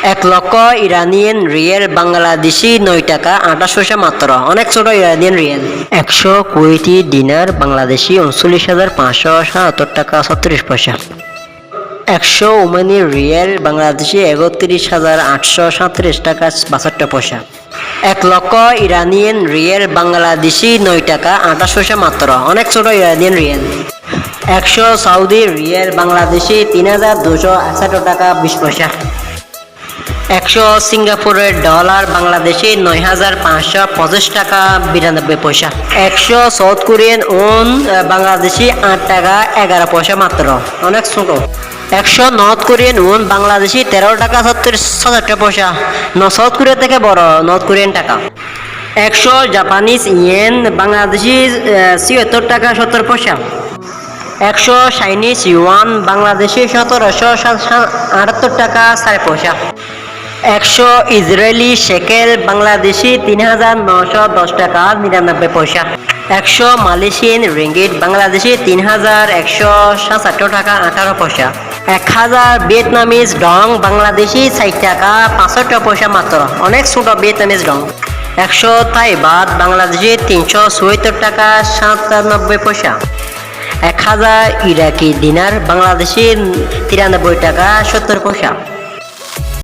1 লক্ষ Iranian real Bangladeshi 9 টাকা 28 পয়সা মাত্র। অনেক ছোট ইরানিয়ান রিয়েল। 100 কুয়েতি দিনার বাংলাদেশি 39,577 টাকা 36 পয়সা। 100 ওমানি রিয়েল বাংলাদেশি 31,837 টাকা 62 পয়সা। 1 লক্ষ ইরানিয়ান রিয়েল বাংলাদেশি 9 টাকা 28 পয়সা মাত্র। অনেক ছোট Iranian real. 100 Saudi riyal Bangladeshi 3,261 টাকা 20 পয়সা। 100 সিঙ্গাপুরের ডলার বাংলাদেশি 9,525 টাকা 92 পয়সা। 100 সাউথ কোরিয়ান ওন বাংলাদেশি 8 টাকা 11 পয়সা মাত্র। অনেক ছোট। 100 নর্থ কোরিয়ান ওন বাংলাদেশি 13 টাকা 77 পয়সা। সাউথ কোরিয়া থেকে বড় নর্থ কোরিয়ান টাকা। 100 জাপানিজ ইয়েন বাংলাদেশি 76 টাকা 70 পয়সা। 100 চাইনিজ ইউয়ান বাংলাদেশি 1778 টাকা 4 পয়সা। 100 ইসরায়েলি শেকেল বাংলাদেশি 3,910 টাকা 99 পয়সা। 100 মালয়েশিয়ান রিঙ্গিট বাংলাদেশি 3,167 টাকা 18 পয়সা। 1000 ভিয়েতনামিজ ডং বাংলাদেশি 60 টাকা 65 পয়সা মাত্র। অনেক ছোট ভিয়েতনামিজ ডং। 100 থাই বাত বাংলাদেশি 374 টাকা 97 পয়সা। 1000 ইরাকি দিনার বাংলাদেশি 93 টাকা 70 পয়সা।